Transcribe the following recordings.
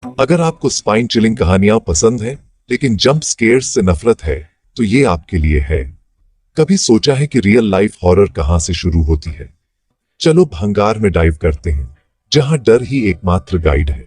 अगर आपको spine chilling कहानियां पसंद है लेकिन जंप स्केयर्स से नफरत है तो ये आपके लिए है। कभी सोचा है कि रियल लाइफ हॉरर कहां से शुरू होती है? चलो भंगार में डाइव करते हैं, जहां डर ही एकमात्र गाइड है।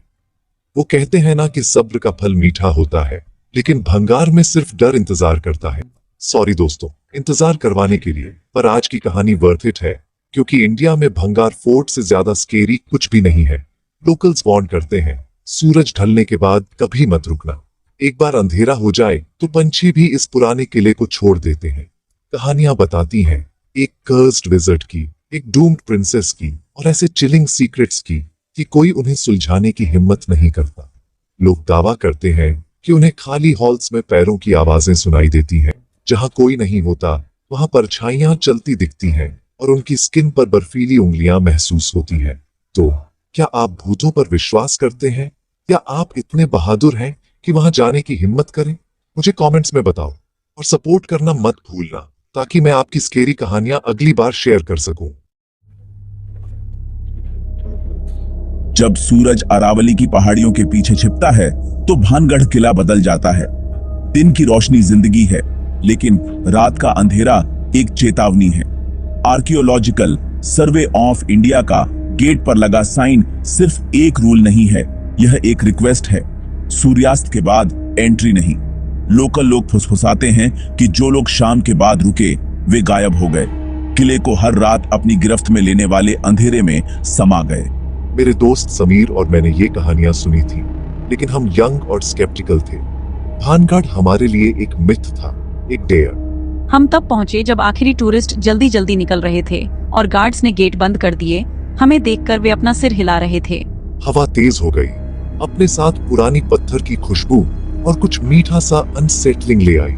वो कहते हैं ना कि सब्र का फल मीठा होता है, लेकिन भंगार में सिर्फ डर इंतजार करता है। सॉरी दोस्तों, इंतजार करवाने के लिए, पर आज की कहानी वर्थ इट है, क्योंकि इंडिया में भंगार फोर्ट से ज्यादा स्केरी कुछ भी नहीं है। लोकल्स वार्न करते हैं, सूरज ढलने के बाद कभी मत रुकना। एक बार अंधेरा हो जाए तो पंछी भी इस पुराने किले को छोड़ देते हैं। कहानियां बताती हैं एक कर्स्ड विज़र्ड की, एक डूम्ड प्रिंसेस की, और ऐसे चिलिंग सीक्रेट्स की कि कोई उन्हें सुलझाने की हिम्मत नहीं करता। लोग दावा करते हैं कि उन्हें खाली हॉल्स में पैरों की आवाजें सुनाई देती हैं, जहां कोई नहीं होता वहां परछाइयां चलती दिखती हैं और उनकी स्किन पर बर्फीली उंगलियां महसूस होती हैं। तो क्या आप भूतों पर विश्वास करते हैं, या आप इतने बहादुर हैं कि वहां जाने की हिम्मत करें? मुझे कमेंट्स में बताओ, और सपोर्ट करना मत भूलना, ताकि मैं आपकी स्केरी कहानियां अगली बार शेयर कर सकूं। जब सूरज अरावली की पहाड़ियों के पीछे छिपता है तो भानगढ़ किला बदल जाता है। दिन की रोशनी जिंदगी है, लेकिन रात का अंधेरा एक चेतावनी है। आर्कियोलॉजिकल सर्वे ऑफ इंडिया का गेट पर लगा साइन सिर्फ एक रूल नहीं है, यह एक रिक्वेस्ट है। सूर्यास्त के बाद एंट्री नहीं। लोकल लोग फुसफुसाते हैं कि जो लोग शाम के बाद रुके वे गायब हो गए, किले को हर रात अपनी गिरफ्त में लेने वाले अंधेरे में समा गए। मेरे दोस्त समीर और मैंने ये कहानियां सुनी थी, लेकिन हम यंग और स्केप्टिकल थे। भानगढ़ हमारे लिए एक मिथ था, एक डेयर। हम तब पहुंचे जब आखिरी टूरिस्ट जल्दी जल्दी निकल रहे थे और गार्ड्स ने गेट बंद कर दिए। हमें देखकर वे अपना सिर हिला रहे थे। हवा तेज हो गई, अपने साथ पुरानी पत्थर की खुशबू और कुछ मीठा सा अनसेटलिंग ले आई।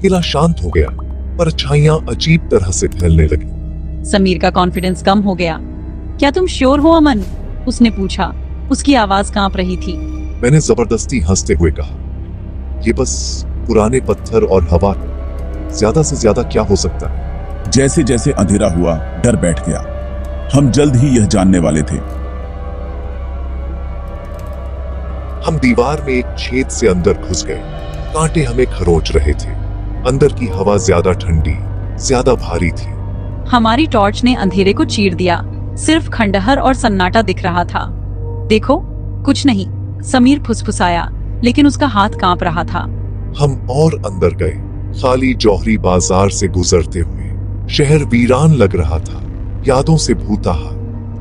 किला शांत हो गया, परछाइयां अजीब तरह से फैलने लगी। समीर का कॉन्फिडेंस कम हो गया। क्या तुम श्योर हो अमन? उसने पूछा। उसकी आवाज कांप रही थी। मैंने जबरदस्ती हंसते हुए कहा, ये बस पुराने पत्थर और हवा, ज्यादा से ज्यादा क्या हो सकता है? जैसे जैसे अंधेरा हुआ, डर बैठ गया। हम जल्द ही यह जानने वाले थे। हम दीवार में एक छेद से अंदर घुस गए। कांटे हमें खरोंच रहे थे। अंदर की हवा ज्यादा ठंडी, ज्यादा भारी थी। हमारी टॉर्च ने अंधेरे को चीर दिया। सिर्फ खंडहर और सन्नाटा दिख रहा था। देखो, कुछ नहीं, समीर फुसफुसाया, लेकिन उसका हाथ कांप रहा था। हम और अंदर गए। खाली जौहरी बाजार से गुजरते हुए शहर वीरान लग रहा था, यादों से भूताहा।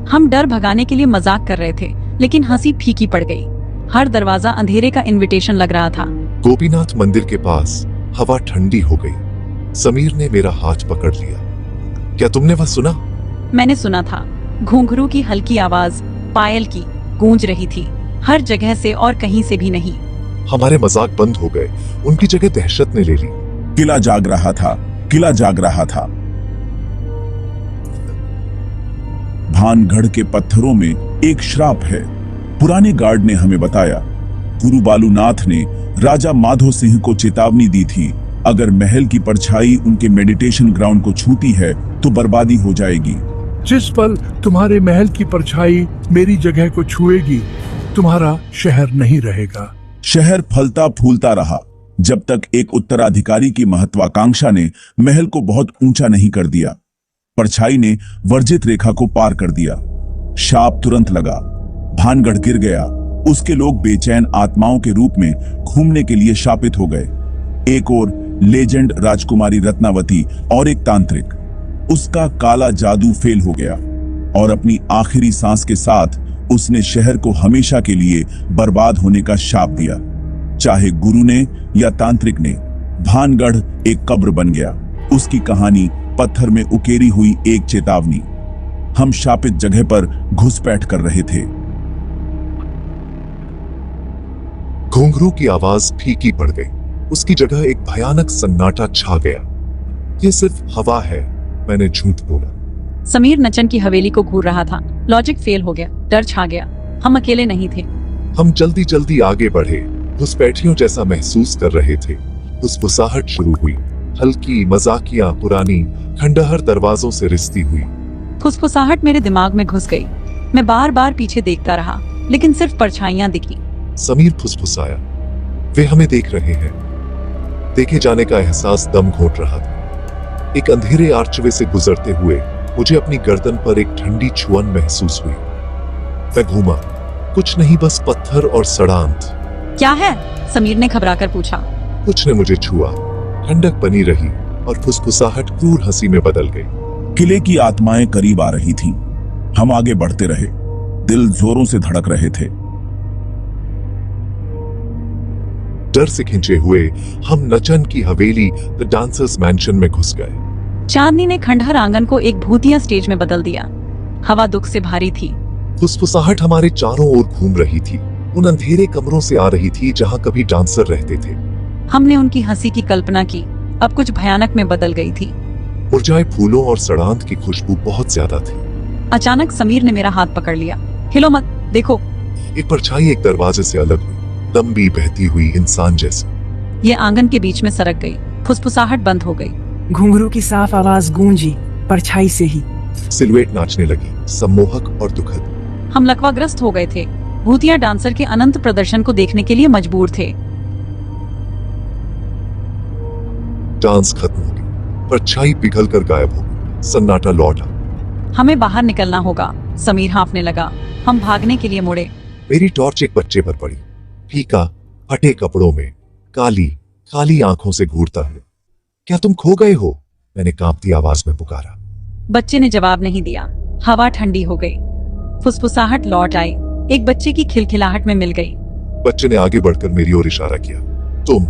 हम डर भगाने के लिए मजाक कर रहे थे, लेकिन हंसी फीकी पड़ गई। हर दरवाजा अंधेरे का इनविटेशन लग रहा था। गोपीनाथ मंदिर के पास हवा ठंडी हो गई। समीर ने मेरा हाथ पकड़ लिया। क्या तुमने वह सुना? मैंने सुना था। घुंघरू की हल्की आवाज पायल की गूंज रही थी, हर जगह से और कहीं से भी नहीं। हमारे मजाक बंद हो गए, उनकी जगह दहशत ने ले ली। किला जाग रहा था, किला जाग रहा था। भानगढ़ के पत्थरों में एक श्राप है। पुराने गार्ड ने हमें बताया। गुरु बालूनाथ ने राजा माधो सिंह को चेतावनी दी थी, अगर महल की परछाई उनके मेडिटेशन ग्राउंड को छूती है तो बर्बादी हो जाएगी। जिस पल तुम्हारे महल की परछाई मेरी जगह को छुएगी, तुम्हारा शहर नहीं रहेगा। शहर फलता फूलता रहा, जब तक एक उत्तराधिकारी की महत्वाकांक्षा ने महल को बहुत ऊंचा नहीं कर दिया। परछाई ने वर्जित रेखा को पार कर दिया। शाप तुरंत लगा। भानगढ़ गिर गया। उसके लोग बेचैन आत्माओं के रूप में घूमने के लिए शापित हो गए। एक और लेजेंड राजकुमारी रत्नावती और एक तांत्रिक। उसका काला जादू फेल हो गया और अपनी आखिरी सांस के साथ उसने शहर को हमेशा के लिए बर्बाद होने का शाप दिया। चाहे गुरु ने या तांत्रिक ने, भानगढ़ एक कब्र बन गया। उसकी कहानी पत्थर में उकेरी हुई एक चेतावनी। हम शापित जगह पर घुसपैठ कर रहे थे। घुंघरू की आवाज फीकी पड़ गई। उसकी जगह एक भयानक सन्नाटा छा गया। ये सिर्फ हवा है, मैंने झूठ बोला। समीर नचन की हवेली को घूर रहा था। लॉजिक फेल हो गया, डर छा गया। हम अकेले नहीं थे। हम जल्दी जल्दी आगे बढ़े, घुसपैठियों जैसा महसूस कर रहे थे। फुसफुसाहट शुरू हुई, हल्की मजाकिया पुरानी खंडहर दरवाजों से रिश्ती हुई। फुसफुसाहट मेरे दिमाग में घुस गई। मैं बार बार पीछे देखता रहा, लेकिन सिर्फ परछाइयां दिखी। समीर फुसफुसाया, वे हमें देख रहे हैं। देखे जाने का एहसास दम घोंट रहा था। एक अंधेरे आर्चवे से गुजरते हुए मुझे अपनी गर्दन पर एक ठंडी छुअन महसूस हुई। मैं घूमा, कुछ नहीं, बस पत्थर और सड़ांत। क्या है? समीर ने घबराकर पूछा। कुछ ने मुझे छुआ, ठंडक बनी रही और फुसफुसाहट क्रूर हंसी में बदल गई। किले की आत्माएं करीब आ रही थीं। हम आगे बढ़ते रहे, दिल जोरों से धड़क रहे थे। डर से खिंचे हुए हम नचन की हवेली द डांसर्स मैंशन में घुस गए। चांदनी ने खंडहर आंगन को एक भूतिया स्टेज में बदल दिया। हवा दुख से भारी थी। फुसफुसाहट हमारे चारों ओर घूम रही थी, उन अंधेरे कमरों से आ रही थी जहां कभी डांसर रहते थे। हमने उनकी हंसी की कल्पना की, अब कुछ भयानक में बदल गई थी। मुरझाए फूलों और सड़ांत की खुशबू बहुत ज्यादा थी। अचानक समीर ने मेरा हाथ पकड़ लिया। हिलो मत, देखो। एक परछाई एक दरवाजे से अलग हुई, लंबी बहती हुई इंसान जैसी। ये आंगन के बीच में सरक गई। फुसफुसाहट बंद हो गई। घुंघरू की साफ आवाज गूंजी, परछाई से ही। सिलुएट नाचने लगी, सम्मोहक और दुखद। हम लकवाग्रस्त हो गए थे। भूतिया डांसर के अनंत प्रदर्शन को देखने के लिए मजबूर थे। डांस खत्म हो गई, परछाई पिघल कर गायब हो गई, सन्नाटा लौटा। हमें बाहर निकलना होगा। समीर हाँफने लगा। हम भागने के लिए मुड़े। मेरी टॉर्च एक बच्चे पर पड़ी, फीका, फटे कपड़ों में, काली काली आंखों से घूरता है। क्या तुम खो गए हो? मैंने कांपती आवाज में पुकारा। बच्चे ने जवाब नहीं दिया। हवा ठंडी हो गई। फुसफुसाहट लौट आई, एक बच्चे की खिलखिलाहट में मिल गई। बच्चे ने आगे बढ़कर मेरी ओर इशारा किया। तुम।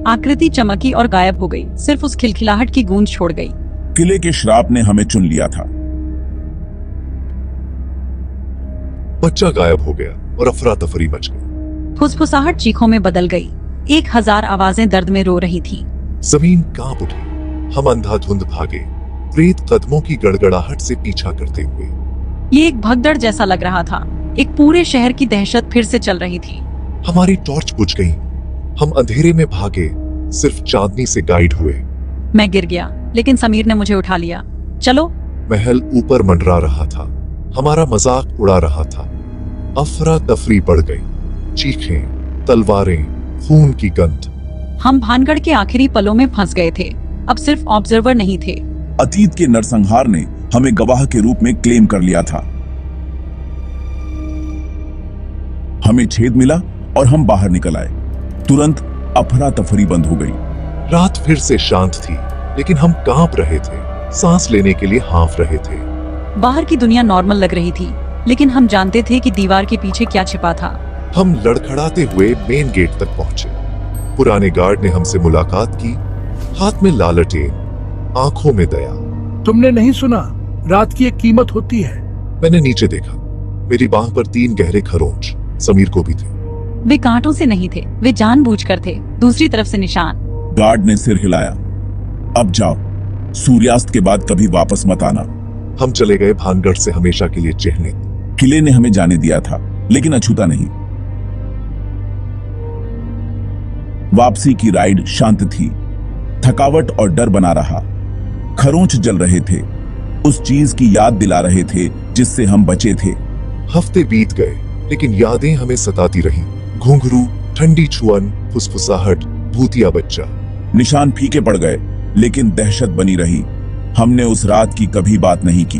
आकृति चमकी और गायब हो गई, सिर्फ उस खिलखिलाहट की गूंज छोड़ गई। किले के श्राप ने हमें चुन लिया था। बच्चा गायब हो गया और अफरा तफरी मच गई। फुसफुसाहट चीखों में बदल गई। 1000 आवाजें दर्द में रो रही थी। जमीन कांप उठी। हम अंधाधुंध भागे, प्रेत कदमों की गड़गड़ाहट से पीछा करते हुए। ये एक भगदड़ जैसा लग रहा था। एक पूरे शहर की दहशत फिर से चल रही थी। हमारी टॉर्च बुझ गई। हम अंधेरे में भागे, सिर्फ चांदनी से गाइड हुए। मैं गिर गया, लेकिन समीर ने मुझे उठा लिया। चलो। महल ऊपर मंडरा रहा था, हमारा मजाक उड़ा रहा था। अफरा तफरी बढ़ गई, चीखें, तलवारें, खून की गंध। हम भानगढ़ के आखिरी पलों में फंस गए थे। अब सिर्फ ऑब्जर्वर नहीं थे। अतीत के नरसंहार ने हमें गवाह के रूप में क्लेम कर लिया था। हमें छेद मिला और हम बाहर निकल आए। तुरंत अफरा तफरी बंद हो गई। रात फिर से शांत थी, लेकिन हम कांप रहे थे, सांस लेने के लिए हाँफ रहे थे। बाहर की दुनिया नॉर्मल लग रही थी, लेकिन हम जानते थे कि दीवार के पीछे क्या छिपा था। हम लड़खड़ाते हुए मेन गेट तक पहुंचे। पुराने गार्ड ने हमसे मुलाकात की, हाथ में लालटेन, आंखों में दया। तुमने नहीं सुना? रात की एक कीमत होती है। मैंने नीचे देखा, मेरी बांह पर 3 गहरे खरोंच, समीर को भी थे। वे कांटों से नहीं थे, वे जानबूझकर थे। दूसरी तरफ से निशान। गार्ड ने सिर हिलाया। अब जाओ, सूर्यास्त के बाद कभी वापस मत आना। हम चले गए भानगढ़ से हमेशा के लिए चिढ़ने। किले ने हमें जाने दिया था, लेकिन अछूता नहीं। वापसी की राइड शांत थी। थकावट और डर बना रहा। खरोंच जल रहे थे, उस चीज की याद दिला रहे थे जिससे हम बचे थे। हफ्ते बीत गए, लेकिन यादें हमें सताती रहीं। घुंघरू, ठंडी छुअन, फुसफुसाहट, भूतिया बच्चा। निशान फीके पड़ गए, लेकिन दहशत बनी रही। हमने उस रात की कभी बात नहीं की।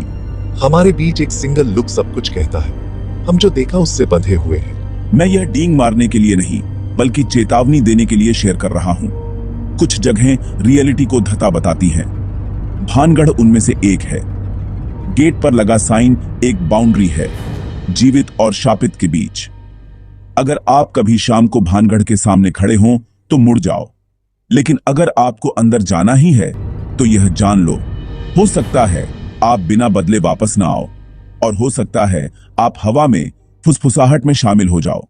हमारे बीच एक सिंगल लुक सब कुछ कहता है। हम जो देखा उससे बंधे हुए हैं। मैं यह डींग मारने के लिए नहीं, बल्कि चेतावनी देने के लिए शेयर कर रहा हूं। कुछ जगहें रियलिटी को धता बताती हैं। भानगढ़ उनमें से एक है। गेट पर लगा साइन एक बाउंड्री है, जीवित और शापित के बीच। अगर आप कभी शाम को भानगढ़ के सामने खड़े हों तो मुड़ जाओ, लेकिन अगर आपको अंदर जाना ही है तो यह जान लो, हो सकता है आप बिना बदले वापस ना आओ, और हो सकता है आप हवा में फुसफुसाहट में शामिल हो जाओ।